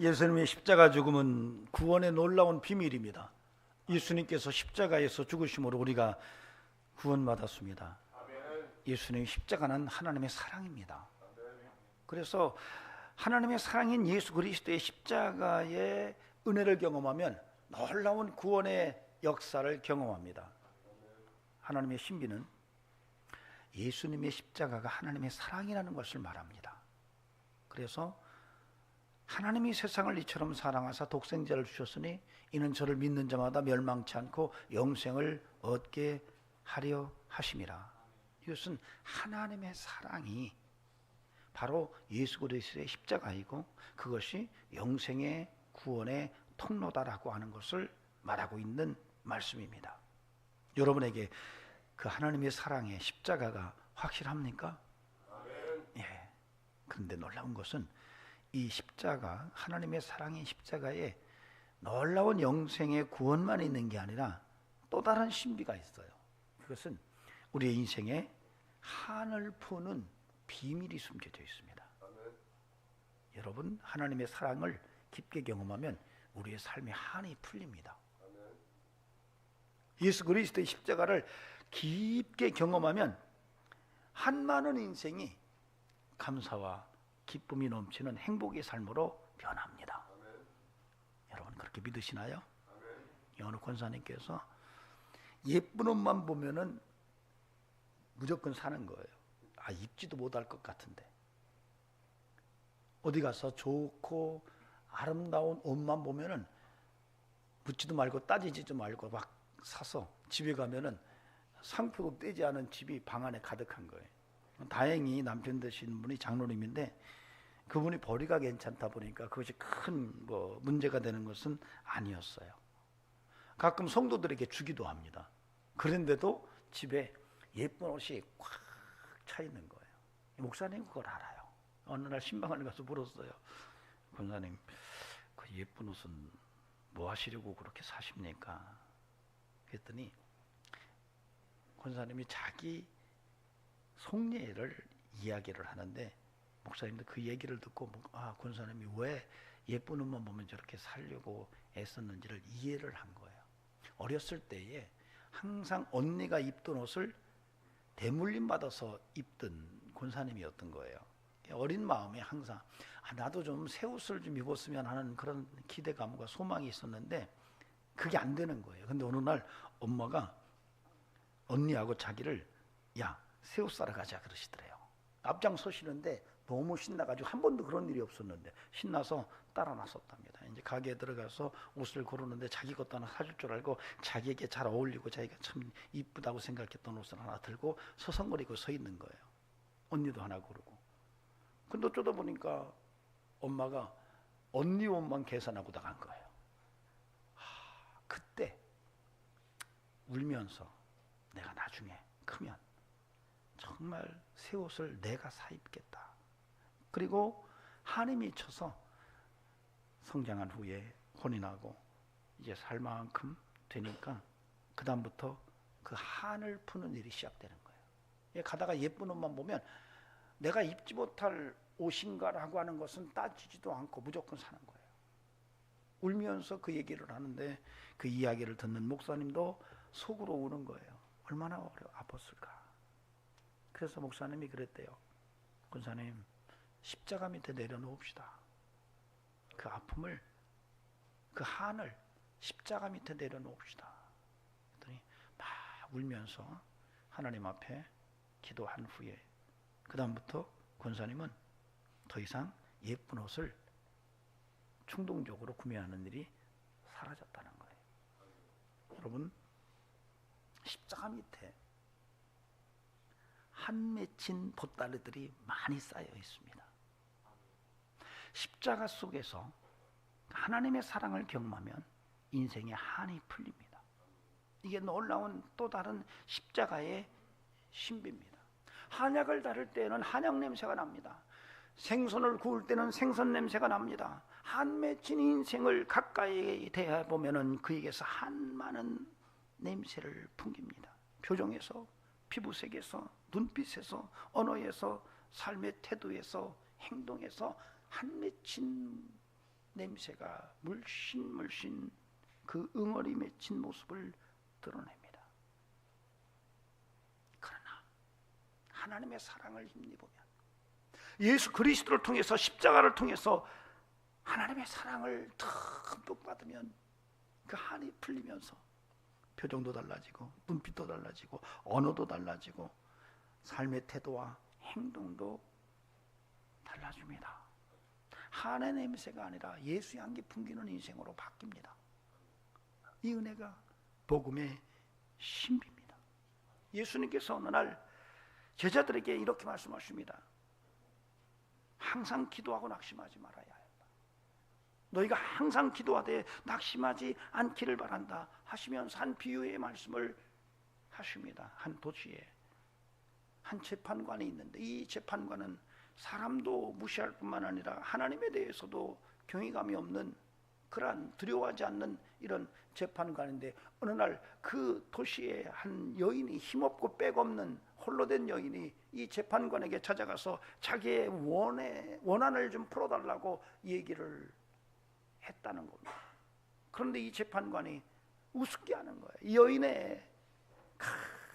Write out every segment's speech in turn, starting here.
예수님의 십자가 죽음은 구원의 놀라운 비밀입니다. 예수님께서 십자가에서 죽으심으로 우리가 구원받았습니다. 예수님의 십자가는 하나님의 사랑입니다. 그래서 하나님의 사랑인 예수 그리스도의 십자가의 은혜를 경험하면 놀라운 구원의 역사를 경험합니다. 하나님의 신비는 예수님의 십자가가 하나님의 사랑이라는 것을 말합니다. 그래서 하나님이 세상을 이처럼 사랑하사 독생자를 주셨으니 이는 저를 믿는 자마다 멸망치 않고 영생을 얻게 하려 하심이라. 이것은 하나님의 사랑이 바로 예수 그리스도의 십자가이고 그것이 영생의 구원의 통로다라고 하는 것을 말하고 있는 말씀입니다. 여러분에게 그 하나님의 사랑의 십자가가 확실합니까? 예. 그런데 놀라운 것은 이 십자가, 하나님의 사랑의 십자가에 놀라운 영생의 구원만 있는 게 아니라 또 다른 신비가 있어요. 그것은 우리의 인생에 한을 푸는 비밀이 숨겨져 있습니다. 여러분, 하나님의 사랑을 깊게 경험하면 우리의 삶의 한이 풀립니다. 예수 그리스도의 십자가를 깊게 경험하면 한 많은 인생이 감사와 기쁨이 넘치는 행복의 삶으로 변합니다. 여러분 그렇게 믿으시나요? 어느 권사님께서 예쁜 옷만 보면은 무조건 사는 거예요. 입지도 못할 것 같은데 어디 가서 좋고 아름다운 옷만 보면은 묻지도 말고 따지지도 말고 막 사서 집에 가면은 상표도 떼지 않은 집이 방 안에 가득한 거예요. 다행히 남편 되시는 분이 장로님인데 그분이 벌이가 괜찮다 보니까 그것이 큰 문제가 되는 것은 아니었어요. 가끔 성도들에게 주기도 합니다. 그런데도 집에 예쁜 옷이 꽉 차 있는 거예요. 목사님 그걸 알아요. 어느 날 신방을 가서 물었어요. 권사님, 그 예쁜 옷은 뭐 하시려고 그렇게 사십니까? 그랬더니 권사님이 자기 속내를 이야기를 하는데 목사님도 그 얘기를 듣고 권사님이 왜 예쁜 옷만 보면 저렇게 살려고 애썼는지를 이해를 한 거예요. 어렸을 때에 항상 언니가 입던 옷을 대물림 받아서 입던 권사님이었던 거예요. 어린 마음에 항상 나도 좀 새 옷을 좀 입었으면 하는 그런 기대감과 소망이 있었는데 그게 안 되는 거예요. 근데 어느 날 엄마가 언니하고 자기를 새 옷 사러 가자 그러시더래요. 앞장서시는데 너무 신나가지고 한 번도 그런 일이 없었는데 신나서 따라 나섰답니다. 이제 가게에 들어가서 옷을 고르는데 자기 것도 하나 사줄 줄 알고 자기에게 잘 어울리고 자기가 참 이쁘다고 생각했던 옷을 하나 들고 서성거리고 서 있는 거예요. 언니도 하나 고르고. 근데 어쩌다 보니까 엄마가 언니 옷만 계산하고 나간 거예요. 그때 울면서 내가 나중에 크면 정말 새 옷을 내가 사 입겠다. 그리고 한이 미쳐서 성장한 후에 혼이 나고 이제 살 만큼 되니까 그 다음부터 그 한을 푸는 일이 시작되는 거예요. 가다가 예쁜 옷만 보면 내가 입지 못할 옷인가라고 하는 것은 따지지도 않고 무조건 사는 거예요. 울면서 그 얘기를 하는데 그 이야기를 듣는 목사님도 속으로 우는 거예요. 얼마나 아팠을까. 그래서 목사님이 그랬대요. 권사님, 십자가 밑에 내려놓읍시다. 그 아픔을, 그 한을 십자가 밑에 내려놓읍시다. 그랬더니 막 울면서 하나님 앞에 기도한 후에 그 다음부터 권사님은 더 이상 예쁜 옷을 충동적으로 구매하는 일이 사라졌다는 거예요. 여러분, 십자가 밑에 한 맺힌 보따리들이 많이 쌓여 있습니다. 십자가 속에서 하나님의 사랑을 경험하면 인생의 한이 풀립니다. 이게 놀라운 또 다른 십자가의 신비입니다. 한약을 다룰 때는 한약 냄새가 납니다. 생선을 구울 때는 생선 냄새가 납니다. 한 맺힌 인생을 가까이 대해보면 그에게서 한 많은 냄새를 풍깁니다. 표정에서, 피부색에서, 눈빛에서, 언어에서, 삶의 태도에서, 행동에서 한 맺힌 냄새가 물씬 그 응어리 맺힌 모습을 드러냅니다. 그러나 하나님의 사랑을 힘입으면, 예수 그리스도를 통해서, 십자가를 통해서 하나님의 사랑을 듬뿍 받으면 그 한이 풀리면서 표정도 달라지고 눈빛도 달라지고 언어도 달라지고 삶의 태도와 행동도 달라집니다. 한의 냄새가 아니라 예수의 향기 풍기는 인생으로 바뀝니다. 이 은혜가 복음의 신비입니다. 예수님께서 어느 날 제자들에게 이렇게 말씀하십니다. 항상 기도하고 낙심하지 말아야 한다. 너희가 항상 기도하되 낙심하지 않기를 바란다 하시면서 한 비유의 말씀을 하십니다. 한 도시에 한 재판관이 있는데, 이 재판관은 사람도 무시할 뿐만 아니라 하나님에 대해서도 경외감이 없는, 그러한 두려워하지 않는 이런 재판관인데, 어느 날 그 도시에 한 여인이, 힘없고 빽없는 홀로 된 여인이 이 재판관에게 찾아가서 자기의 원한을 좀 풀어달라고 얘기를 했다는 겁니다. 그런데 이 재판관이 우습게 하는 거예요. 이 여인의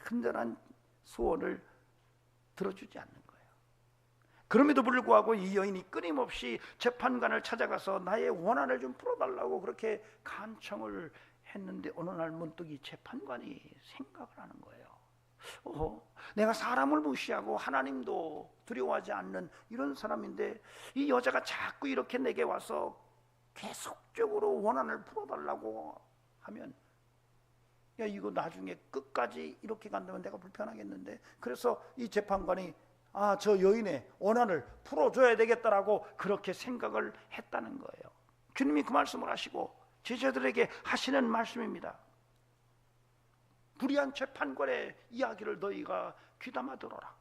간절한 소원을 들어주지 않는 거예요. 그럼에도 불구하고 이 여인이 끊임없이 재판관을 찾아가서 나의 원한을 좀 풀어달라고 그렇게 간청을 했는데, 어느 날 문득 이 재판관이 생각을 하는 거예요. 내가 사람을 무시하고 하나님도 두려워하지 않는 이런 사람인데, 이 여자가 자꾸 이렇게 내게 와서 계속적으로 원한을 풀어달라고 하면, 야, 이거 나중에 끝까지 이렇게 간다면 내가 불편하겠는데, 그래서 이 재판관이 저 여인의 원한을 풀어줘야 되겠다라고 그렇게 생각을 했다는 거예요. 주님이 그 말씀을 하시고 제자들에게 하시는 말씀입니다. 불의한 재판관의 이야기를 너희가 귀담아 들어라.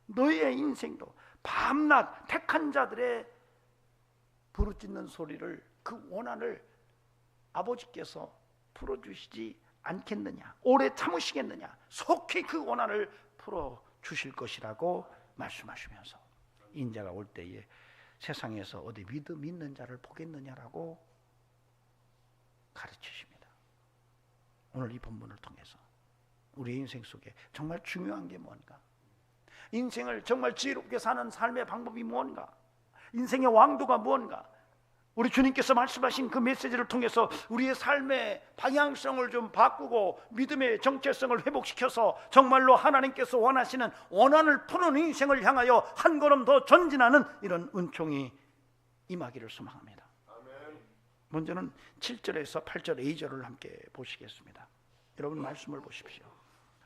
너희의 인생도 밤낮 택한 자들의 부르짖는 소리를, 그 원한을 아버지께서 풀어주시지 않겠느냐, 오래 참으시겠느냐, 속히 그 원한을 풀어주실 것이라고 말씀하시면서 인자가 올 때에 세상에서 어디 믿음 있는 자를 보겠느냐라고 가르치십니다. 오늘 이 본문을 통해서 우리 인생 속에 정말 중요한 게 뭔가, 인생을 정말 지혜롭게 사는 삶의 방법이 뭔가, 인생의 왕도가 뭔가, 우리 주님께서 말씀하신 그 메시지를 통해서 우리의 삶의 방향성을 좀 바꾸고 믿음의 정체성을 회복시켜서 정말로 하나님께서 원하시는 원한을 푸는 인생을 향하여 한 걸음 더 전진하는 이런 은총이 임하기를 소망합니다. 아멘. 먼저는 7절에서 8절 A절을 함께 보시겠습니다. 여러분 말씀을 보십시오.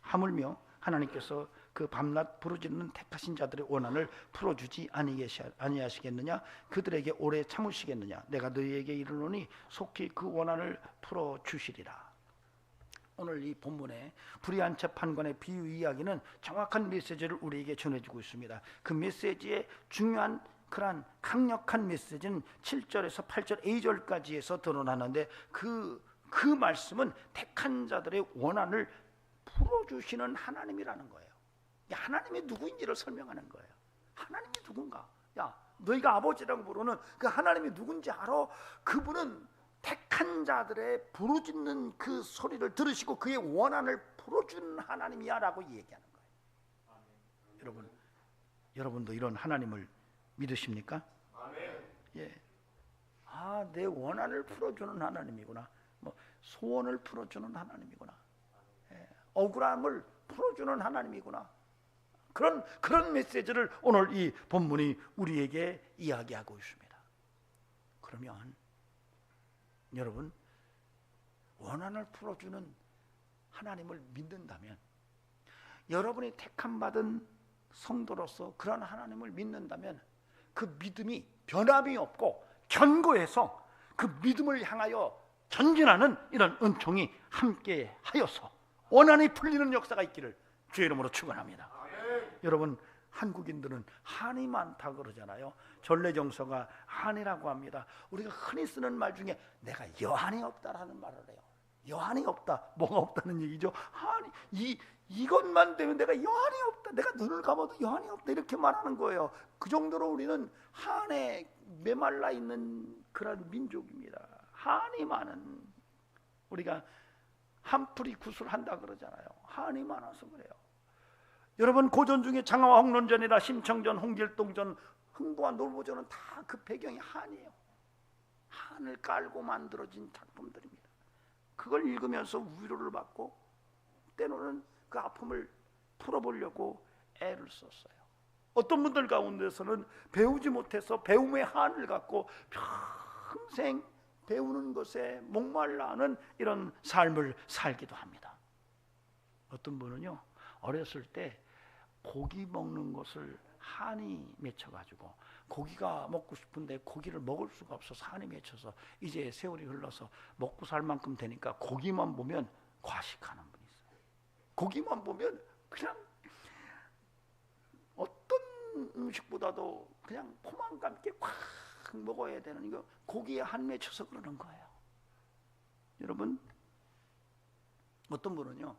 하물며 하나님께서 그 밤낮 부르짖는 택하신 자들의 원한을 풀어주지 아니하시겠느냐, 그들에게 오래 참으시겠느냐, 내가 너희에게 이르노니 속히 그 원한을 풀어주시리라. 오늘 이 본문의 불의한 재판관의 비유 이야기는 정확한 메시지를 우리에게 전해주고 있습니다. 그 메시지의 중요한 그러한 강력한 메시지는 7절에서 8절 A절까지에서 드러나는데, 그 말씀은 택한 자들의 원한을 풀어주시는 하나님이라는 거예요. 하나님이 누구인지를 설명하는 거예요. 하나님이 누군가? 야, 너희가 아버지라고 부르는 그 하나님이 누군지 알아? 그분은 택한 자들의 부르짖는 그 소리를 들으시고 그의 원한을 풀어주는 하나님이야 라고 얘기하는 거예요. 여러분도 이런 하나님을 믿으십니까? 아멘. 예. 내 원한을 풀어주는 하나님이구나, 소원을 풀어주는 하나님이구나, 억울함을 풀어주는 하나님이구나, 그런 메시지를 오늘 이 본문이 우리에게 이야기하고 있습니다. 그러면 여러분, 원한을 풀어주는 하나님을 믿는다면, 여러분이 택함받은 성도로서 그런 하나님을 믿는다면, 그 믿음이 변함이 없고 견고해서 그 믿음을 향하여 전진하는 이런 은총이 함께 하여서 원한이 풀리는 역사가 있기를 주의 이름으로 축원합니다. 여러분, 한국인들은 한이 많다 그러잖아요. 전래정서가 한이라고 합니다. 우리가 흔히 쓰는 말 중에 내가 여한이 없다라는 말을 해요. 여한이 없다. 뭐가 없다는 얘기죠? 이것만 되면 내가 여한이 없다. 내가 눈을 감아도 여한이 없다. 이렇게 말하는 거예요. 그 정도로 우리는 한에 메말라 있는 그런 민족입니다. 한이 많은, 우리가 한풀이 구슬한다 그러잖아요. 한이 많아서 그래요. 여러분, 고전 중에 장화와 홍론전이나 심청전, 홍길동전, 흥부와 놀보전은 다 그 배경이 한이에요. 한을 깔고 만들어진 작품들입니다. 그걸 읽으면서 위로를 받고 때로는 그 아픔을 풀어보려고 애를 썼어요. 어떤 분들 가운데서는 배우지 못해서 배움의 한을 갖고 평생 배우는 것에 목말라 하는 이런 삶을 살기도 합니다. 어떤 분은요, 어렸을 때 고기 먹는 것을 한이 맺혀가지고 고기가 먹고 싶은데 고기를 먹을 수가 없어서 한이 맺혀서 이제 세월이 흘러서 먹고 살 만큼 되니까 고기만 보면 과식하는 분이 있어요. 고기만 보면 그냥 어떤 음식보다도 그냥 포만감 있게 확 먹어야 되는, 이거 고기에 한 맺혀서 그러는 거예요. 여러분, 어떤 분은요,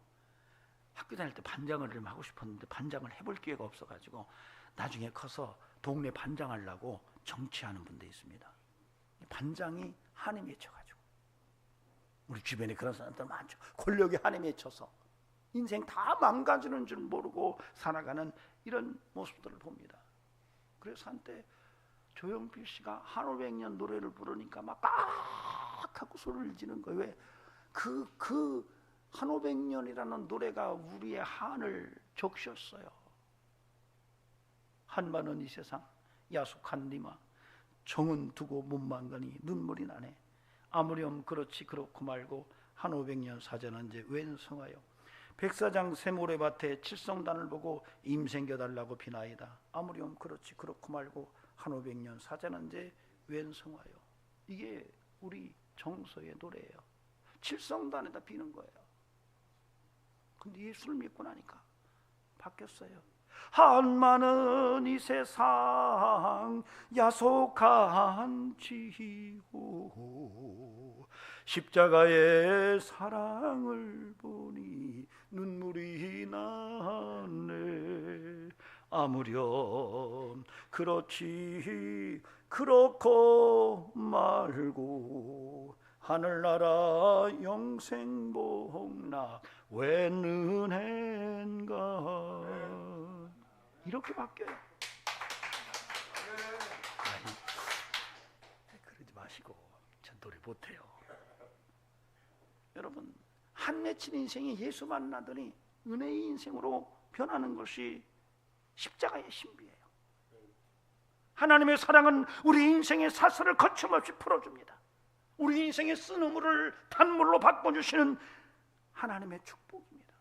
학교 다닐 때 반장을 좀 하고 싶었는데 반장을 해볼 기회가 없어가지고 나중에 커서 동네 반장하려고 정치하는 분도 있습니다. 반장이 한에 맺혀가지고, 우리 주변에 그런 사람들 많죠. 권력이 한에 맺혀서 인생 다 망가지는 줄 모르고 살아가는 이런 모습들을 봅니다. 그래서 한때 조용필 씨가 한 500년 노래를 부르니까 막 깍하고 소리를 지는 거예요. 왜? 한 500년이라는 노래가 우리의 한을 적셨어요. 한반은 이 세상 야속한 니마, 정은 두고 몸만 가니 눈물이 나네. 아무렴 그렇지 그렇고 말고 한 500년 사전한제 웬 성하여. 백사장 샘모래밭에 칠성단을 보고 임생겨달라고 비나이다. 아무렴 그렇지 그렇고 말고 한 500년 사전한제 웬 성하여. 이게 우리 정서의 노래예요. 칠성단에다 비는 거예요. 근데 예수를 믿고 나니까 바뀌었어요. 한많은 이 세상 야속한 지고 십자가의 사랑을 보니 눈물이 나네. 아무렴 그렇지 그렇고 말고 하늘나라 영생복락 웬 은혜인가. 이렇게 바뀌어요. 아니, 그러지 마시고 전 노래 못해요. 여러분, 한 맺힌 인생이 예수 만나더니 은혜의 인생으로 변하는 것이 십자가의 신비예요. 하나님의 사랑은 우리 인생의 사슬을 거침없이 풀어줍니다. 우리 인생의 쓴우물을 단물로 바꿔주시는 하나님의 축복입니다.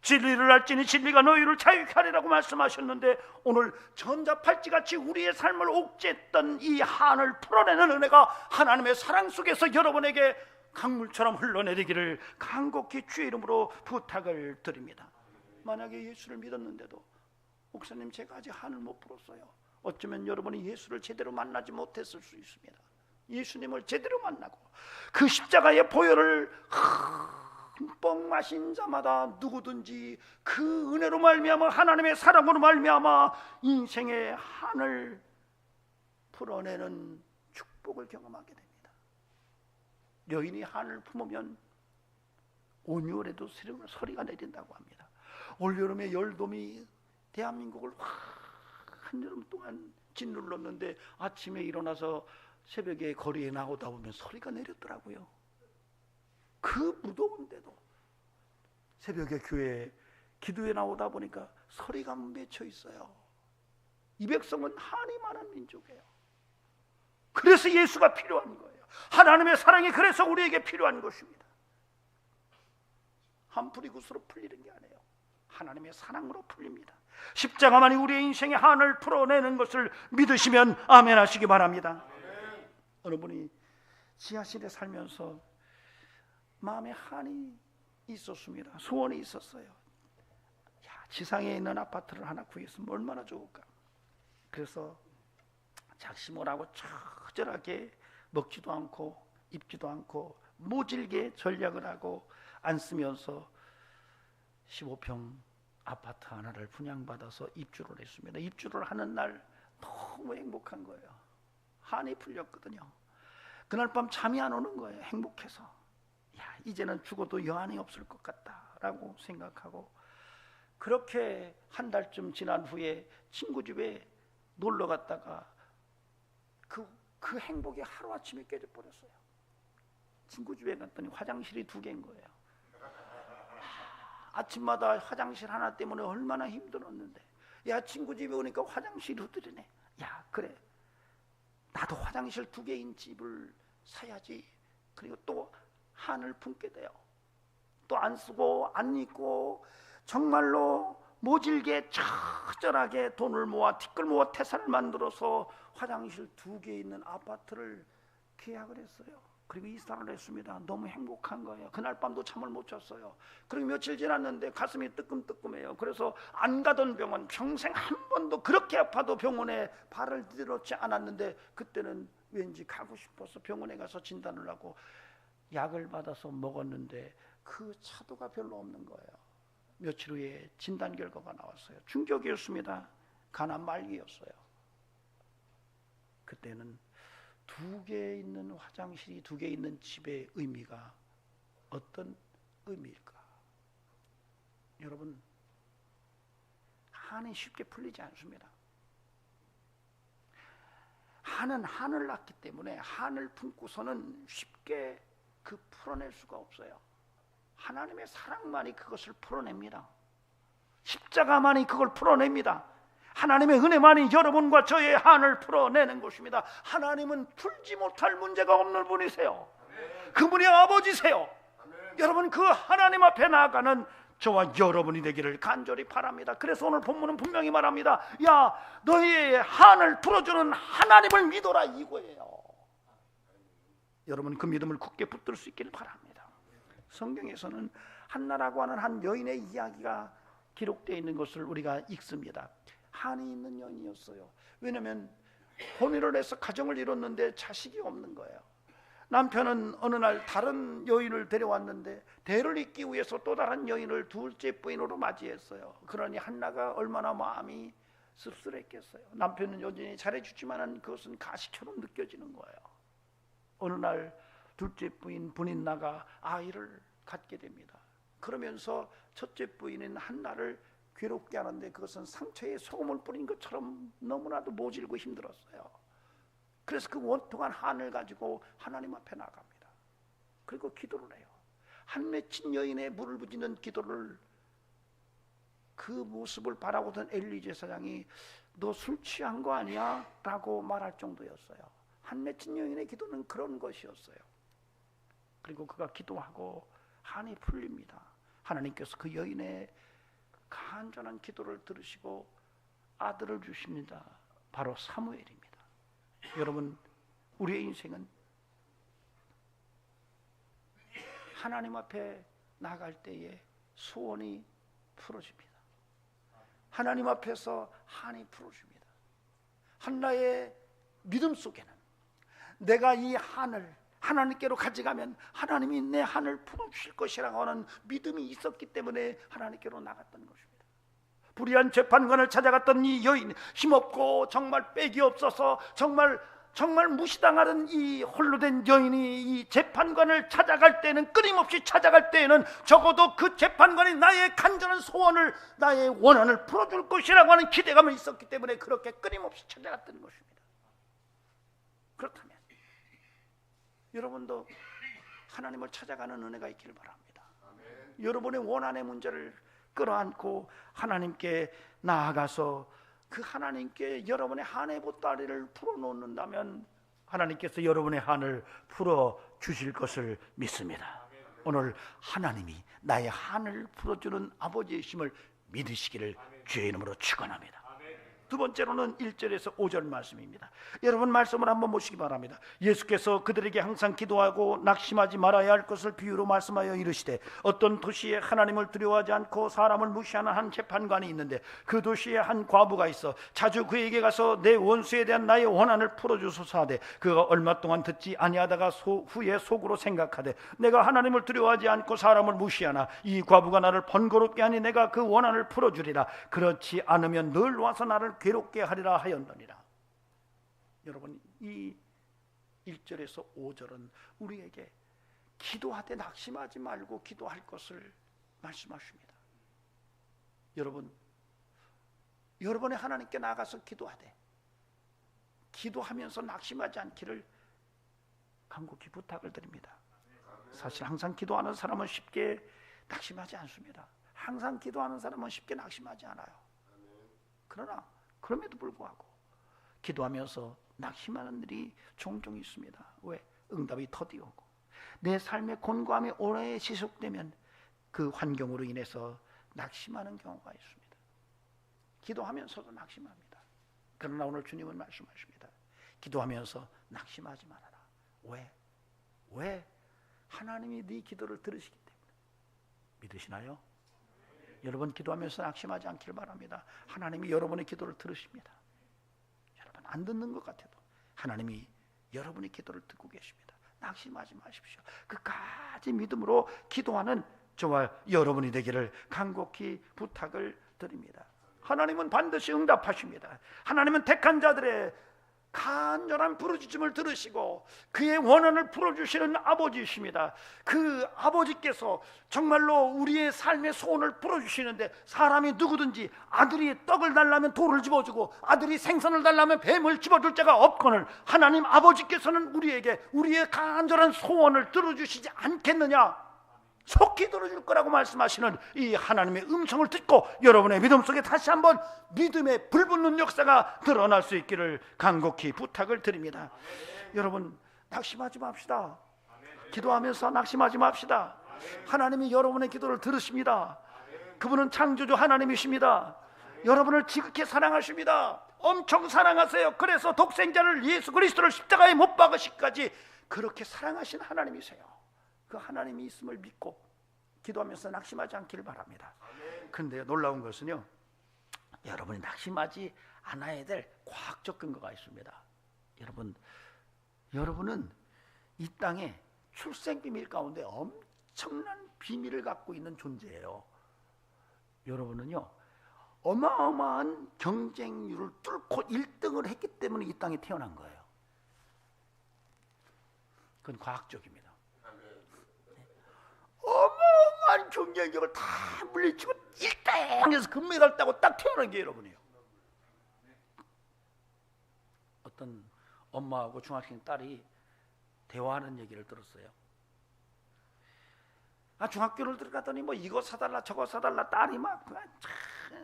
진리를 알지니 진리가 너희를 자유케 하리라고 말씀하셨는데, 오늘 전자팔찌같이 우리의 삶을 옥죄했던 이 한을 풀어내는 은혜가 하나님의 사랑 속에서 여러분에게 강물처럼 흘러내리기를 간곡히 주의 이름으로 부탁을 드립니다. 만약에 예수를 믿었는데도 목사님 제가 아직 한을 못 풀었어요. 어쩌면 여러분이 예수를 제대로 만나지 못했을 수 있습니다. 예수님을 제대로 만나고 그 십자가의 보혈을 흠뻑 마신 자마다 누구든지 그 은혜로 말미암아 하나님의 사랑으로 말미암아 인생의 한을 풀어내는 축복을 경험하게 됩니다. 여인이 한을 품으면 온유월에도 서리가 내린다고 합니다. 올여름에 열돔이 대한민국을 한여름 동안 짓눌렀는데 아침에 일어나서 새벽에 거리에 나오다 보면 소리가 내렸더라고요. 그 무더운데도 새벽에 교회 기도에 나오다 보니까 소리가 맺혀 있어요. 이 백성은 한이 많은 민족이에요. 그래서 예수가 필요한 거예요. 하나님의 사랑이 그래서 우리에게 필요한 것입니다. 한풀이 굿으로 풀리는 게 아니에요. 하나님의 사랑으로 풀립니다. 십자가만이 우리의 인생의 한을 풀어내는 것을 믿으시면 아멘 하시기 바랍니다. 여러분이 지하실에 살면서 마음에 한이 있었습니다. 소원이 있었어요. 지상에 있는 아파트를 하나 구했으면 얼마나 좋을까. 그래서 작심을 하고 처절하게 먹지도 않고 입지도 않고 모질게 전략을 하고 안 쓰면서 15평 아파트 하나를 분양받아서 입주를 했습니다. 입주를 하는 날 너무 행복한 거예요. 한이 풀렸거든요. 그날 밤 잠이 안 오는 거예요. 행복해서. 야, 이제는 죽어도 여한이 없을 것 같다라고 생각하고, 그렇게 한 달쯤 지난 후에 친구 집에 놀러 갔다가 그 행복이 하루아침에 깨져버렸어요. 친구 집에 갔더니 화장실이 2개인 거예요. 아침마다 화장실 하나 때문에 얼마나 힘들었는데, 야, 친구 집에 오니까 화장실 후들이네. 야, 그래, 나도 화장실 2개인 집을 사야지. 그리고 또 한을 품게 돼요. 또 안 쓰고 안 입고 정말로 모질게 처절하게 돈을 모아 티끌 모아 태산을 만들어서 화장실 2개 있는 아파트를 계약을 했어요. 그리고 이사를 했습니다. 너무 행복한 거예요. 그날 밤도 잠을 못 잤어요. 그리고 며칠 지났는데 가슴이 뜨끔뜨끔해요. 그래서 안 가던 병원, 평생 한 번도 그렇게 아파도 병원에 발을 들었지 않았는데, 그때는 왠지 가고 싶어서 병원에 가서 진단을 하고 약을 받아서 먹었는데 그 차도가 별로 없는 거예요. 며칠 후에 진단 결과가 나왔어요. 충격이었습니다. 간암 말기였어요. 그때는 2개 있는 화장실이 2개 있는 집의 의미가 어떤 의미일까? 여러분, 한이 쉽게 풀리지 않습니다. 한은 한을 낳기 때문에 한을 품고서는 쉽게 풀어낼 수가 없어요. 하나님의 사랑만이 그것을 풀어냅니다. 십자가만이 그걸 풀어냅니다. 하나님의 은혜만이 여러분과 저의 한을 풀어내는 것입니다. 하나님은 풀지 못할 문제가 없는 분이세요. 그분이 아버지세요. 여러분, 그 하나님 앞에 나아가는 저와 여러분이 되기를 간절히 바랍니다. 그래서 오늘 본문은 분명히 말합니다. 야, 너희의 한을 풀어주는 하나님을 믿어라, 이거예요. 여러분, 그 믿음을 굳게 붙들 수 있기를 바랍니다. 성경에서는 한나라고 하는 한 여인의 이야기가 기록되어 있는 것을 우리가 읽습니다. 한이 있는 여인이었어요. 왜냐하면 혼인을 해서 가정을 이뤘는데 자식이 없는 거예요. 남편은 어느 날 다른 여인을 데려왔는데 대를 잇기 위해서 또 다른 여인을 둘째 부인으로 맞이했어요. 그러니 한나가 얼마나 마음이 씁쓸했겠어요. 남편은 여전히 잘해주지만 그것은 가시처럼 느껴지는 거예요. 어느 날 둘째 부인 분인나가 아이를 갖게 됩니다. 그러면서 첫째 부인인 한나를 괴롭게 하는데 그것은 상처에 소금을 뿌린 것처럼 너무나도 모질고 힘들었어요. 그래서 그 원통한 한을 가지고 하나님 앞에 나갑니다. 그리고 기도를 해요. 한 맺힌 여인의 물을 부지는 기도를, 그 모습을 바라보던 엘리 제사장이 너 술 취한 거 아니야? 라고 말할 정도였어요. 한 맺힌 여인의 기도는 그런 것이었어요. 그리고 그가 기도하고 한이 풀립니다. 하나님께서 그 여인의 간절한 기도를 들으시고 아들을 주십니다. 바로 사무엘입니다. 여러분, 우리의 인생은 하나님 앞에 나갈 때에 소원이 풀어집니다. 하나님 앞에서 한이 풀어집니다. 한나의 믿음 속에는 내가 이 한을 하나님께로 가져가면 하나님이 내 한을 풀어주실 것이라고 하는 믿음이 있었기 때문에 하나님께로 나갔던 것입니다. 불의한 재판관을 찾아갔던 이 여인, 힘없고 정말 빽이 없어서 정말 무시당하는 이 홀로 된 여인이 이 재판관을 찾아갈 때는, 끊임없이 찾아갈 때에는 적어도 그 재판관이 나의 간절한 소원을, 나의 원한을 풀어줄 것이라고 하는 기대감이 있었기 때문에 그렇게 끊임없이 찾아갔던 것입니다. 그렇다면 여러분도 하나님을 찾아가는 은혜가 있기를 바랍니다. 아멘. 여러분의 원한의 문제를 끌어안고 하나님께 나아가서 그 하나님께 여러분의 한의 보따리를 풀어놓는다면 하나님께서 여러분의 한을 풀어주실 것을 믿습니다. 아멘. 오늘 하나님이 나의 한을 풀어주는 아버지이심을 믿으시기를 아멘. 주의 이름으로 축원합니다. 아멘. 두 번째로는 1절에서 5절 말씀입니다. 여러분 말씀을 한번 보시기 바랍니다. 예수께서 그들에게 항상 기도하고 낙심하지 말아야 할 것을 비유로 말씀하여 이르시되 어떤 도시에 하나님을 두려워하지 않고 사람을 무시하는 한 재판관이 있는데 그 도시에 한 과부가 있어 자주 그에게 가서 내 원수에 대한 나의 원한을 풀어주소서 하되 그가 얼마 동안 듣지 아니하다가 후에 속으로 생각하되 내가 하나님을 두려워하지 않고 사람을 무시하나 이 과부가 나를 번거롭게 하니 내가 그 원한을 풀어주리라. 그렇지 않으면 늘 와서 나를 괴롭게 하리라 하였느니라. 여러분, 이 1절에서 5절은 우리에게 기도하되 낙심하지 말고 기도할 것을 말씀하십니다. 여러분이 하나님께 나가서 기도하되 기도하면서 낙심하지 않기를 간곡히 부탁을 드립니다. 사실 항상 기도하는 사람은 쉽게 낙심하지 않습니다. 항상 기도하는 사람은 쉽게 낙심하지 않아요. 그러나 그럼에도 불구하고 기도하면서 낙심하는 일이 종종 있습니다. 왜? 응답이 더디오고 내 삶의 곤고함이 오래 지속되면 그 환경으로 인해서 낙심하는 경우가 있습니다. 기도하면서도 낙심합니다. 그러나 오늘 주님은 말씀하십니다. 기도하면서 낙심하지 말아라. 왜? 하나님이 네 기도를 들으시기 때문에. 믿으시나요? 여러분 기도하면서 낙심하지 않기를 바랍니다. 하나님이 여러분의 기도를 들으십니다. 여러분 안 듣는 것 같아도 하나님이 여러분의 기도를 듣고 계십니다. 낙심하지 마십시오. 끝까지 믿음으로 기도하는 저와 여러분이 되기를 간곡히 부탁을 드립니다. 하나님은 반드시 응답하십니다. 하나님은 택한 자들의 간절한 부르짖음을 들으시고 그의 원한을 풀어주시는 아버지이십니다. 그 아버지께서 정말로 우리의 삶의 소원을 풀어주시는데 사람이 누구든지 아들이 떡을 달라면 돌을 집어주고 아들이 생선을 달라면 뱀을 집어줄 자가 없거늘 하나님 아버지께서는 우리에게 우리의 간절한 소원을 들어주시지 않겠느냐? 속히 들어줄 거라고 말씀하시는 이 하나님의 음성을 듣고 여러분의 믿음 속에 다시 한번 믿음의 불붙는 역사가 드러날 수 있기를 간곡히 부탁을 드립니다. 여러분 낙심하지 맙시다. 기도하면서 낙심하지 맙시다. 하나님이 여러분의 기도를 들으십니다. 그분은 창조주 하나님이십니다. 여러분을 지극히 사랑하십니다. 엄청 사랑하세요. 그래서 독생자를 예수 그리스도를 십자가에 못 박으시기까지 그렇게 사랑하신 하나님이세요. 그 하나님이 있음을 믿고 기도하면서 낙심하지 않기를 바랍니다. 그런데 놀라운 것은요, 여러분이 낙심하지 않아야 될 과학적 근거가 있습니다. 여러분은 이 땅에 출생 비밀 가운데 엄청난 비밀을 갖고 있는 존재예요. 여러분은요 어마어마한 경쟁률을 뚫고 1등을 했기 때문에 이 땅에 태어난 거예요. 그건 과학적입니다. 어마어마한 경쟁력을 다 물리치고 1등에서 금메달 따고 딱 태어난 게 여러분이에요. 어떤 엄마하고 중학생 딸이 대화하는 얘기를 들었어요. 중학교를 들어갔더니 뭐 이거 사달라 저거 사달라 딸이 막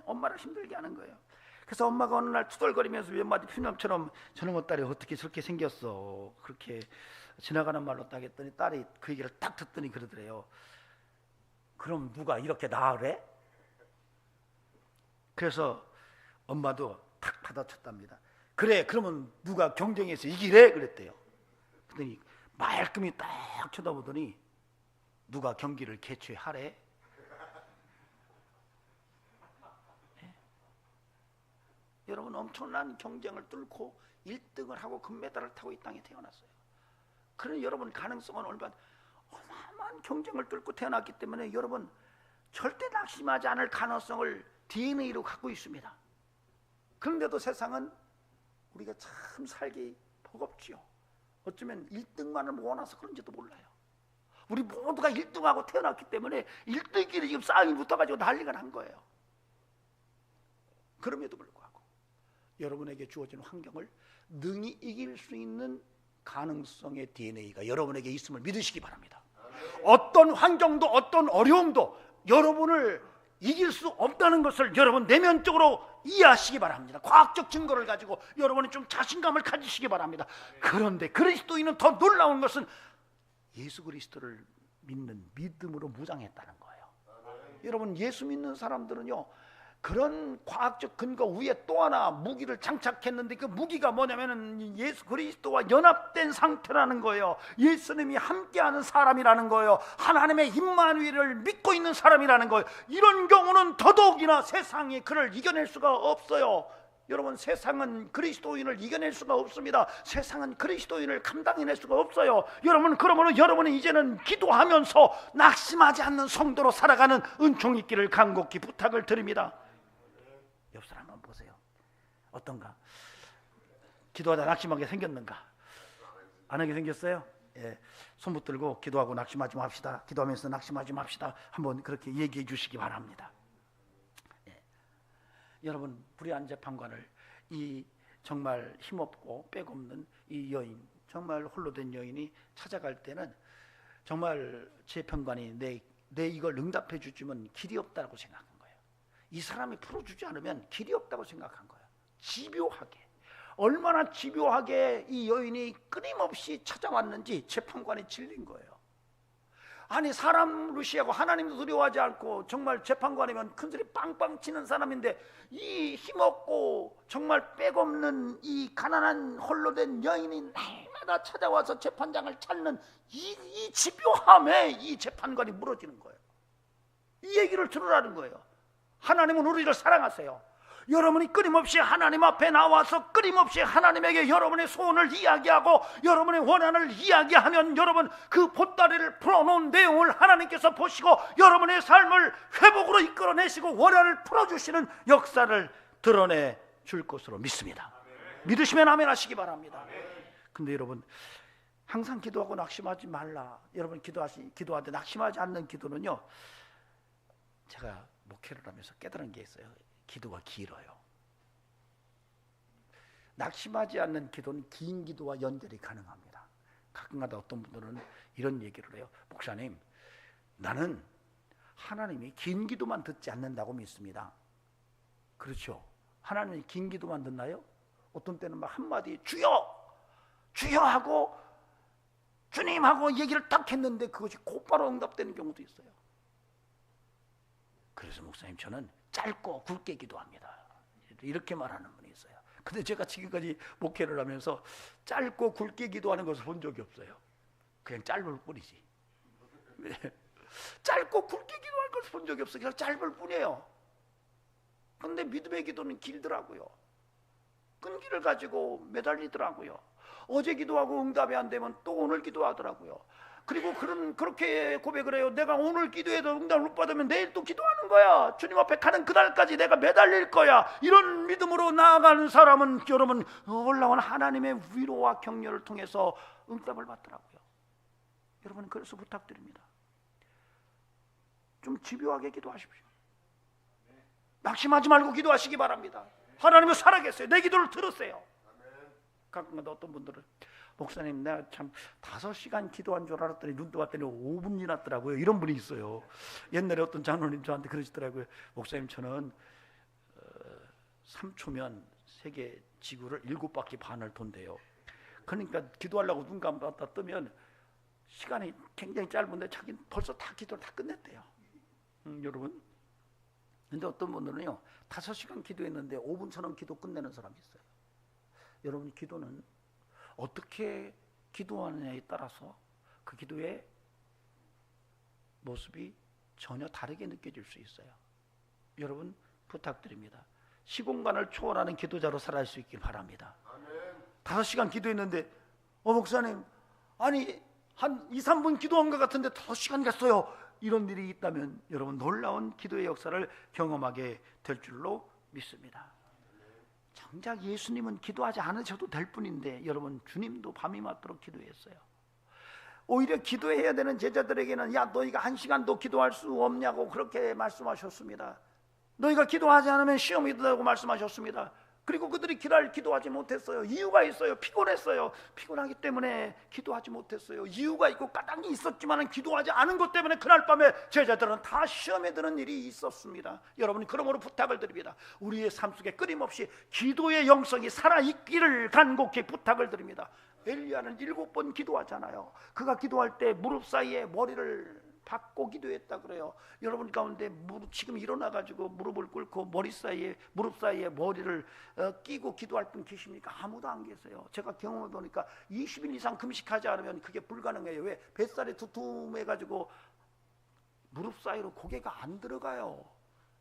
엄마를 힘들게 하는 거예요. 그래서 엄마가 어느 날 투덜거리면서 몇 마디 표념처럼 저놈의 딸이 어떻게 저렇게 생겼어, 그렇게 지나가는 말로 딱 했더니 딸이 그 얘기를 딱 듣더니 그러더래요. 그럼 누가 이렇게 낳으래? 그래서 엄마도 탁 받아쳤답니다. 그래, 그러면 누가 경쟁해서 이기래? 그랬대요. 그랬더니 말끔히 딱 쳐다보더니 누가 경기를 개최하래? 네? 여러분 엄청난 경쟁을 뚫고 1등을 하고 금메달을 타고 이 땅에 태어났어요. 그런 여러분 가능성은 어마어마한 경쟁을 뚫고 태어났기 때문에 여러분 절대 낙심하지 않을 가능성을 DNA로 갖고 있습니다. 그런데도 세상은 우리가 참 살기 버겁지요. 어쩌면 1등만을 원해서 그런지도 몰라요. 우리 모두가 1등하고 태어났기 때문에 1등끼리 지금 싸움이 붙어가지고 난리가 난 거예요. 그럼에도 불구하고 여러분에게 주어진 환경을 능히 이길 수 있는 가능성의 DNA가 여러분에게 있음을 믿으시기 바랍니다. 어떤 환경도 어떤 어려움도 여러분을 이길 수 없다는 것을 여러분 내면적으로 이해하시기 바랍니다. 과학적 증거를 가지고 여러분이 좀 자신감을 가지시기 바랍니다. 그런데 그리스도인은 더 놀라운 것은 예수 그리스도를 믿는 믿음으로 무장했다는 거예요. 여러분 예수 믿는 사람들은요 그런 과학적 근거 위에 또 하나 무기를 장착했는데 그 무기가 뭐냐면은 예수 그리스도와 연합된 상태라는 거예요. 예수님이 함께하는 사람이라는 거예요. 하나님의 임마누엘을 믿고 있는 사람이라는 거예요. 이런 경우는 더더욱이나 세상이 그를 이겨낼 수가 없어요. 여러분, 세상은 그리스도인을 이겨낼 수가 없습니다. 세상은 그리스도인을 감당해낼 수가 없어요. 여러분, 그러므로 여러분은 이제는 기도하면서 낙심하지 않는 성도로 살아가는 은총 있기를 간곡히 부탁을 드립니다. 옆 사람 한번 보세요. 어떤가? 기도하다 낙심하게 생겼는가? 안 하게 생겼어요? 예. 손 붙들고 기도하고 낙심하지 맙시다. 기도하면서 낙심하지 맙시다. 한번 그렇게 얘기해 주시기 바랍니다. 여러분, 불의한 재판관을 이 정말 힘없고 백없는 이 여인, 정말 홀로 된 여인이 찾아갈 때는 정말 재판관이 내 이걸 응답해 주지만 길이 없다고 생각한 거예요. 이 사람이 풀어주지 않으면 길이 없다고 생각한 거예요. 집요하게, 얼마나 집요하게 이 여인이 끊임없이 찾아왔는지 재판관이 질린 거예요. 아니, 사람 무시하고 하나님도 두려워하지 않고 정말 재판관이면 큰소리 빵빵 치는 사람인데 이 힘없고 정말 백없는 이 가난한 홀로 된 여인이 날마다 찾아와서 재판장을 찾는 이 집요함에 이 재판관이 무너지는 거예요. 이 얘기를 들으라는 거예요. 하나님은 우리를 사랑하세요. 여러분이 끊임없이 하나님 앞에 나와서 끊임없이 하나님에게 여러분의 소원을 이야기하고 여러분의 원한을 이야기하면 여러분 그 보따리를 풀어놓은 내용을 하나님께서 보시고 여러분의 삶을 회복으로 이끌어내시고 원한을 풀어주시는 역사를 드러내 줄 것으로 믿습니다. 믿으시면 아멘 하시기 바랍니다. 근데 여러분, 항상 기도하고 낙심하지 말라. 여러분, 기도하되 낙심하지 않는 기도는요, 제가 목회를 하면서 깨달은 게 있어요. 기도가 길어요. 낙심하지 않는 기도는 긴 기도와 연결이 가능합니다. 가끔가다 어떤 분들은 이런 얘기를 해요. 목사님, 나는 하나님이 긴 기도만 듣지 않는다고 믿습니다. 그렇죠? 하나님이 긴 기도만 듣나요? 어떤 때는 막 한마디 주여! 주여! 하고 주님 하고 얘기를 딱 했는데 그것이 곧바로 응답되는 경우도 있어요. 그래서 목사님, 저는 짧고 굵게 기도합니다. 이렇게 말하는 분이 있어요. 근데 제가 지금까지 목회를 하면서 짧고 굵게 기도하는 것을 본 적이 없어요. 그냥 짧을 뿐이지. 짧고 굵게 기도할 것을 본 적이 없어요. 그냥 짧을 뿐이에요. 그런데 믿음의 기도는 길더라고요. 끈기를 가지고 매달리더라고요. 어제 기도하고 응답이 안 되면 또 오늘 기도하더라고요. 그리고 그렇게 고백을 해요. 내가 오늘 기도해도 응답을 못 받으면 내일 또 기도하는 거야. 주님 앞에 가는 그날까지 내가 매달릴 거야. 이런 믿음으로 나아가는 사람은 여러분, 올라온 하나님의 위로와 격려를 통해서 응답을 받더라고요. 여러분, 그래서 부탁드립니다. 좀 집요하게 기도하십시오. 낙심하지 말고 기도하시기 바랍니다. 하나님은 살아계세요. 내 기도를 들으세요. 가끔가다 어떤 분들은 목사님, 내가 참 5시간 기도한 줄 알았더니 눈 떠봤더니 5분 지났더라고요. 이런 분이 있어요. 옛날에 어떤 장로님 저한테 그러시더라고요. 목사님, 저는 3초면 세계 지구를 7바퀴 반을 돈대요. 그러니까 기도하려고 눈 감았다 뜨면 시간이 굉장히 짧은데 자기는 벌써 다 기도를 다 끝냈대요. 여러분, 근데 어떤 분들은요 5시간 기도했는데 5분처럼 기도 끝내는 사람이 있어요. 여러분, 기도는 어떻게 기도하느냐에 따라서 그 기도의 모습이 전혀 다르게 느껴질 수 있어요. 여러분, 부탁드립니다. 시공간을 초월하는 기도자로 살아갈 수 있길 바랍니다. 5시간 기도했는데 목사님, 아니 한 2, 3분 기도한 것 같은데 5시간 갔어요. 이런 일이 있다면 여러분, 놀라운 기도의 역사를 경험하게 될 줄로 믿습니다. 정작 예수님은 기도하지 않으셔도 될 뿐인데 여러분, 주님도 밤이 맞도록 기도했어요. 오히려 기도해야 되는 제자들에게는 야, 너희가 1시간도 기도할 수 없냐고 그렇게 말씀하셨습니다. 너희가 기도하지 않으면 시험이 든다고 말씀하셨습니다. 그리고 그들이 기도하지 못했어요. 이유가 있어요. 피곤했어요. 피곤하기 때문에 기도하지 못했어요. 이유가 있고 까닭이 있었지만 기도하지 않은 것 때문에 그날 밤에 제자들은 다 시험에 드는 일이 있었습니다. 여러분, 그러므로 부탁을 드립니다. 우리의 삶 속에 끊임없이 기도의 영성이 살아있기를 간곡히 부탁을 드립니다. 엘리야는 7번 기도하잖아요. 그가 기도할 때 무릎 사이에 머리를 받고 기도했다 그래요. 여러분 가운데 지금 일어나가지고 무릎을 꿇고 무릎 사이에 머리를 끼고 기도할 분 계십니까? 아무도 안 계세요. 제가 경험해 보니까 20일 이상 금식하지 않으면 그게 불가능해요. 왜? 뱃살이 두툼해가지고 무릎 사이로 고개가 안 들어가요.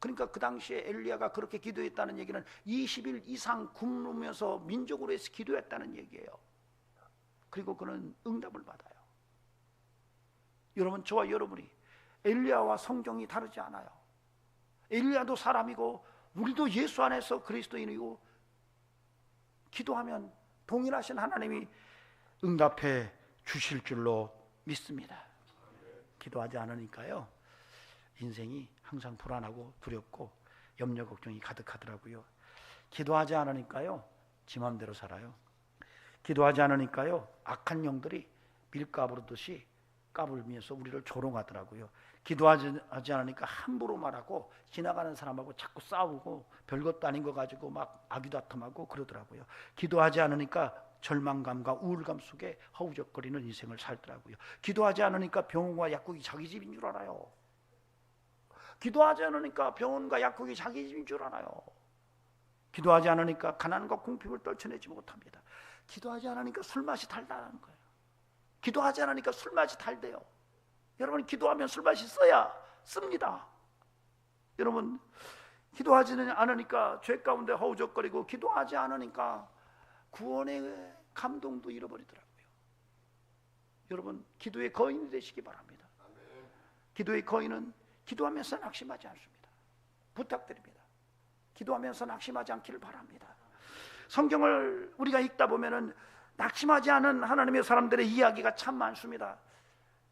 그러니까 그 당시에 엘리야가 그렇게 기도했다는 얘기는 20일 이상 굶으면서 민족으로 해서 기도했다는 얘기예요. 그리고 그는 응답을 받아요. 여러분, 저와 여러분이 엘리야와 성경이 다르지 않아요. 엘리야도 사람이고 우리도 예수 안에서 그리스도인이고, 기도하면 동일하신 하나님이 응답해 주실 줄로 믿습니다. 기도하지 않으니까요, 인생이 항상 불안하고 두렵고 염려 걱정이 가득하더라고요. 기도하지 않으니까요, 지 맘대로 살아요. 기도하지 않으니까요, 악한 영들이 밀가부르듯이 까불면서 우리를 조롱하더라고요. 기도하지 않으니까 함부로 말하고 지나가는 사람하고 자꾸 싸우고 별것도 아닌 거 가지고 막 아귀다툼하고 그러더라고요. 기도하지 않으니까 절망감과 우울감 속에 허우적거리는 인생을 살더라고요. 기도하지 않으니까 병원과 약국이 자기 집인 줄 알아요. 기도하지 않으니까 병원과 약국이 자기 집인 줄 알아요. 기도하지 않으니까 가난과 궁핍을 떨쳐내지 못합니다. 기도하지 않으니까 술맛이 달다는 거예요. 기도하지 않으니까 술맛이 달대요. 여러분, 기도하면 술맛이 씁니다. 여러분, 기도하지 않으니까 죄 가운데 허우적거리고, 기도하지 않으니까 구원의 감동도 잃어버리더라고요. 여러분, 기도의 거인이 되시기 바랍니다. 기도의 거인은 기도하면서 낙심하지 않습니다. 부탁드립니다. 기도하면서 낙심하지 않기를 바랍니다. 성경을 우리가 읽다 보면은 낙심하지 않은 하나님의 사람들의 이야기가 참 많습니다.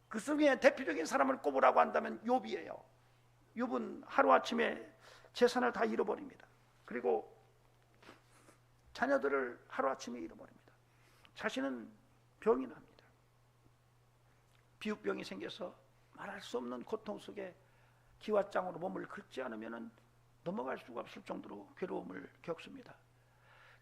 그 중에 대표적인 사람을 꼽으라고 한다면 욥이에요. 욥은 하루아침에 재산을 다 잃어버립니다. 그리고 자녀들을 하루아침에 잃어버립니다. 자신은 병이 납니다. 비육병이 생겨서 말할 수 없는 고통 속에 기왓장으로 몸을 긁지 않으면 넘어갈 수가 없을 정도로 괴로움을 겪습니다.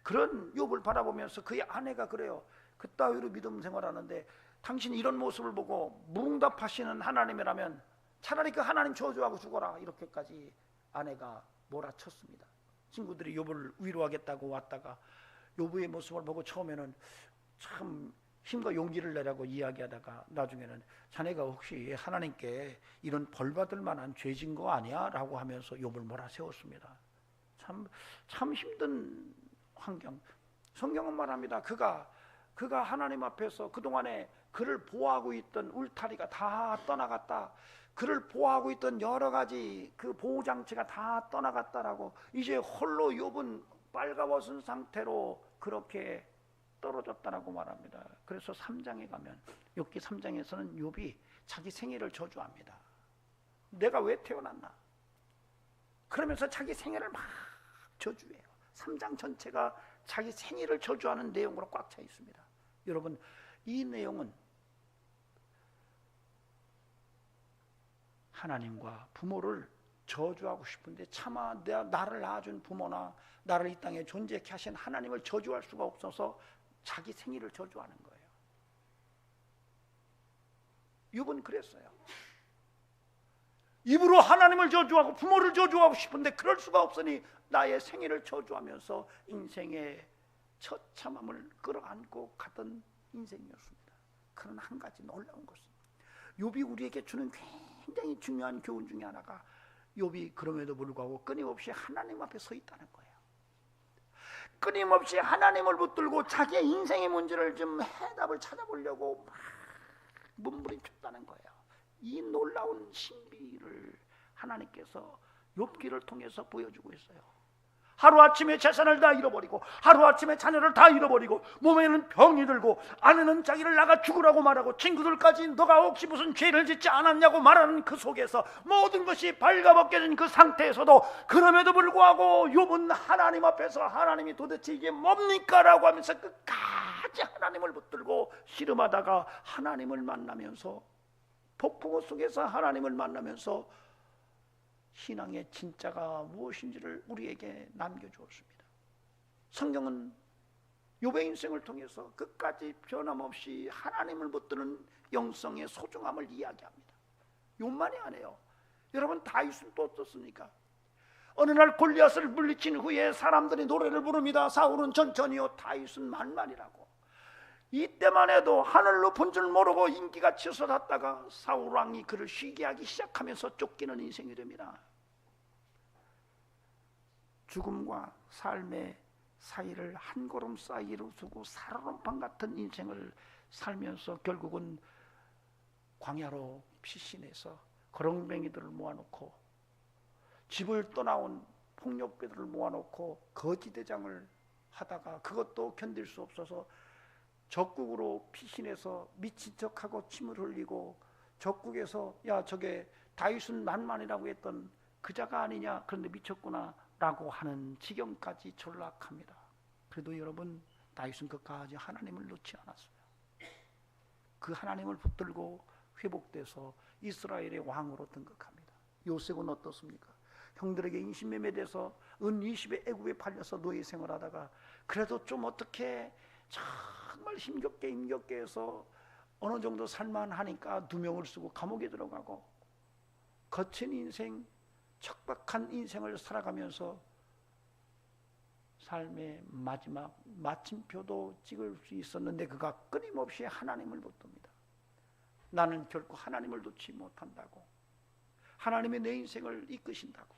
그런 욥을 바라보면서 그의 아내가 그래요. 그따위로 믿음 생활하는데 당신이 이런 모습을 보고 무응답하시는 하나님이라면 차라리 그 하나님 저주하고 죽어라, 이렇게까지 아내가 몰아쳤습니다. 친구들이 욥을 위로하겠다고 왔다가 욥의 모습을 보고 처음에는 참 힘과 용기를 내라고 이야기하다가 나중에는 자네가 혹시 하나님께 이런 벌 받을 만한 죄진 거 아니야? 라고 하면서 욥을 몰아세웠습니다. 참 힘든 환경. 성경은 말합니다. 그가 하나님 앞에서 그동안에 그를 보호하고 있던 울타리가 다 떠나갔다. 그를 보호하고 있던 여러 가지 그 보호장치가 다 떠나갔다라고, 이제 홀로 욥은 빨가벗은 상태로 그렇게 떨어졌다라고 말합니다. 그래서 3장에 가면, 욥기 3장에서는 욥이 자기 생애를 저주합니다. 내가 왜 태어났나? 그러면서 자기 생애를 막 저주해요. 3장 전체가 자기 생애를 저주하는 내용으로 꽉 차 있습니다. 여러분, 이 내용은 하나님과 부모를 저주하고 싶은데 차마 나를 낳아준 부모나 나를 이 땅에 존재케 하신 하나님을 저주할 수가 없어서 자기 생일을 저주하는 거예요. 욥은 그랬어요. 입으로 하나님을 저주하고 부모를 저주하고 싶은데 그럴 수가 없으니 나의 생일을 저주하면서 인생의 처참함을 끌어안고 가던 인생이었습니다. 그러나 한 가지 놀라운 것은, 욥이 우리에게 주는 굉장히 중요한 교훈 중에 하나가, 욥이 그럼에도 불구하고 끊임없이 하나님 앞에 서 있다는 거예요. 끊임없이 하나님을 붙들고 자기의 인생의 문제를 좀 해답을 찾아보려고 막 몸부림쳤다는 거예요. 이 놀라운 신비를 하나님께서 욥기를 통해서 보여주고 있어요. 하루아침에 재산을 다 잃어버리고, 하루아침에 자녀를 다 잃어버리고, 몸에는 병이 들고, 아내는 자기를 나가 죽으라고 말하고, 친구들까지 너가 혹시 무슨 죄를 짓지 않았냐고 말하는 그 속에서 모든 것이 발가벗겨진 그 상태에서도, 그럼에도 불구하고 욥은 하나님 앞에서 하나님이 도대체 이게 뭡니까? 라고 하면서 끝까지 하나님을 붙들고 씨름하다가 하나님을 만나면서, 폭풍우 속에서 하나님을 만나면서 신앙의 진짜가 무엇인지를 우리에게 남겨주었습니다. 성경은 욥의 인생을 통해서 끝까지 변함없이 하나님을 붙드는 영성의 소중함을 이야기합니다. 요만이 아니에요. 여러분 다윗은 또 어떻습니까? 어느 날 골리앗을 물리친 후에 사람들이 노래를 부릅니다. 사울은 천천히요, 다윗은 만만이라고. 이때만 해도 하늘로 본 줄 모르고 인기가 치솟았다가 사울 왕이 그를 쉬게 하기 시작하면서 쫓기는 인생이 됩니다. 죽음과 삶의 사이를 한 걸음 사이로 두고 살얼음판 같은 인생을 살면서 결국은 광야로 피신해서 거렁뱅이들을 모아놓고 집을 떠나온 폭력배들을 모아놓고 거지대장을 하다가 그것도 견딜 수 없어서 적국으로 피신해서 미친 척하고 침을 흘리고 적국에서 야 저게 다윗은 만만이라고 했던 그자가 아니냐, 그런데 미쳤구나 라고 하는 지경까지 전락합니다. 그래도 여러분 다윗은 끝까지 하나님을 놓지 않았어요. 그 하나님을 붙들고 회복돼서 이스라엘의 왕으로 등극합니다. 요셉은 어떻습니까? 형들에게 인신매매돼서 은 20에 애굽에 팔려서 노예 생활하다가 그래도 좀 어떻게 정말 힘겹게 해서 어느 정도 살만하니까 2명을 쓰고 감옥에 들어가고 거친 인생, 척박한 인생을 살아가면서 삶의 마지막 마침표도 찍을 수 있었는데 그가 끊임없이 하나님을 붙듭니다. 나는 결코 하나님을 놓지 못한다고, 하나님이 내 인생을 이끄신다고.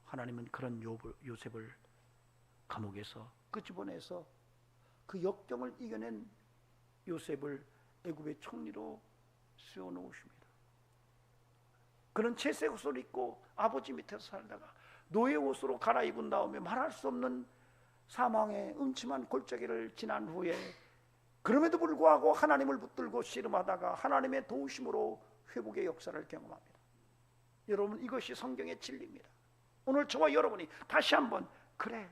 하나님은 그런 요셉을 감옥에서 끄집어내서 그 역경을 이겨낸 요셉을 애굽의 총리로 세워놓으십니다. 그는 채색 옷을 입고 아버지 밑에서 살다가 노예 옷으로 갈아입은 다음에 말할 수 없는 사망의 음침한 골짜기를 지난 후에 그럼에도 불구하고 하나님을 붙들고 씨름하다가 하나님의 도우심으로 회복의 역사를 경험합니다. 여러분, 이것이 성경의 진리입니다. 오늘 저와 여러분이 다시 한번 그래,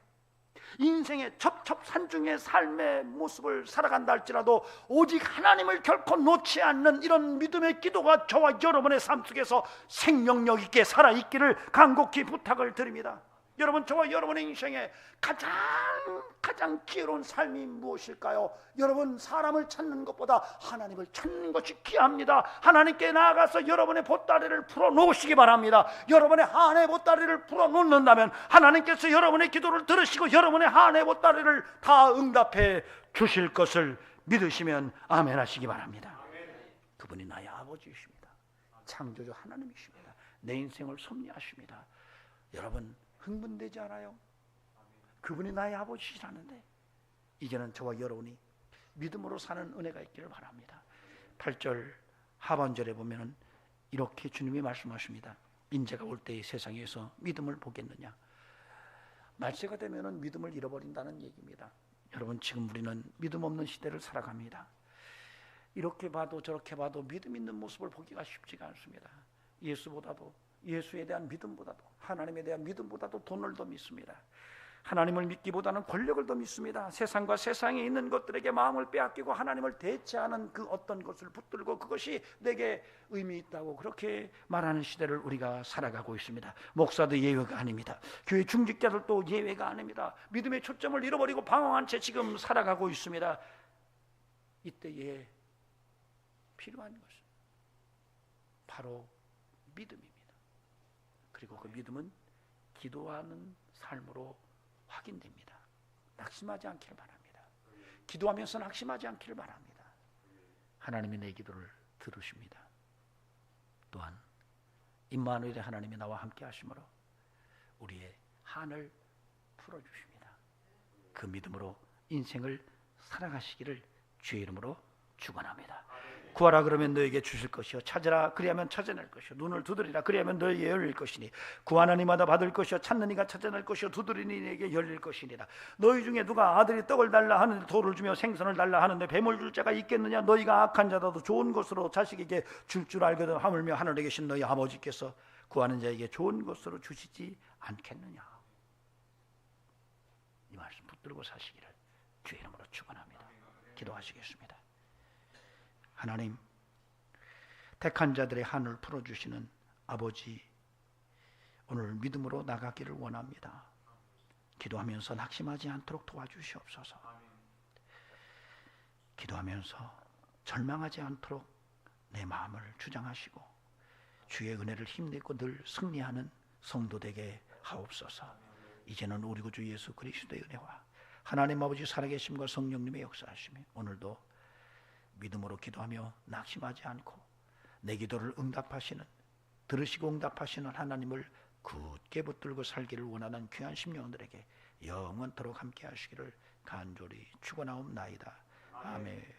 인생의 첩첩산중의 삶의 모습을 살아간다 할지라도 오직 하나님을 결코 놓지 않는 이런 믿음의 기도가 저와 여러분의 삶 속에서 생명력 있게 살아있기를 간곡히 부탁을 드립니다. 여러분, 저와 여러분의 인생에 가장 지혜로운 삶이 무엇일까요? 여러분, 사람을 찾는 것보다 하나님을 찾는 것이 귀합니다. 하나님께 나아가서 여러분의 보따리를 풀어놓으시기 바랍니다. 여러분의 한해 보따리를 풀어놓는다면 하나님께서 여러분의 기도를 들으시고 여러분의 한해 보따리를 다 응답해 주실 것을 믿으시면 아멘 하시기 바랍니다. 그분이 나의 아버지이십니다. 창조주 하나님이십니다. 내 인생을 섭리하십니다. 여러분, 흥분되지 않아요? 그분이 나의 아버지시라는데 이제는 저와 여러분이 믿음으로 사는 은혜가 있기를 바랍니다. 8절 하반절에 보면은 이렇게 주님이 말씀하십니다. 인재가 올 때의 세상에서 믿음을 보겠느냐. 말세가 되면은 믿음을 잃어버린다는 얘기입니다. 여러분, 지금 우리는 믿음 없는 시대를 살아갑니다. 이렇게 봐도 저렇게 봐도 믿음 있는 모습을 보기가 쉽지가 않습니다. 예수에 대한 믿음보다도, 하나님에 대한 믿음보다도 돈을 더 믿습니다. 하나님을 믿기보다는 권력을 더 믿습니다. 세상과 세상에 있는 것들에게 마음을 빼앗기고 하나님을 대체하는 그 어떤 것을 붙들고 그것이 내게 의미 있다고 그렇게 말하는 시대를 우리가 살아가고 있습니다. 목사도 예외가 아닙니다. 교회 중직자들도 예외가 아닙니다. 믿음의 초점을 잃어버리고 방황한 채 지금 살아가고 있습니다. 이때에 필요한 것은 바로 믿음입니다. 그리고 그 믿음은 기도하는 삶으로 확인됩니다. 낙심하지 않기를 바랍니다. 기도하면서 낙심하지 않기를 바랍니다. 하나님이 내 기도를 들으십니다. 또한 임마누엘의 하나님이 나와 함께 하심으로 우리의 한을 풀어주십니다. 그 믿음으로 인생을 살아가시기를 주의 이름으로 축원합니다. 구하라 그러면 너에게 주실 것이요, 찾으라 그리하면 찾아낼 것이요, 눈을 두드리라 그리하면 너에게 열릴 것이니 구하는 이마다 받을 것이요, 찾는 이가 찾아낼 것이요, 두드리는 이에게 열릴 것이니라. 너희 중에 누가 아들이 떡을 달라 하는데 돌을 주며 생선을 달라 하는데 뱀을 줄 자가 있겠느냐? 너희가 악한 자라도 좋은 것으로 자식에게 줄 알거든 하물며 하늘에 계신 너희 아버지께서 구하는 자에게 좋은 것으로 주시지 않겠느냐? 이 말씀 붙들고 사시기를 주의 이름으로 축원합니다. 기도하시겠습니다. 하나님, 택한 자들의 한을 풀어주시는 아버지, 오늘 믿음으로 나가기를 원합니다. 기도하면서 낙심하지 않도록 도와주시옵소서. 기도하면서 절망하지 않도록 내 마음을 주장하시고 주의 은혜를 힘내고 늘 승리하는 성도 되게 하옵소서. 이제는 우리 구주 예수 그리스도의 은혜와 하나님 아버지 살아계심과 성령님의 역사하심이 오늘도 믿음으로 기도하며 낙심하지 않고 내 기도를 응답하시는, 들으시고 응답하시는 하나님을 굳게 붙들고 살기를 원하는 귀한 심령들에게 영원토록 함께 하시기를 간절히 축원하옵나이다. 아멘.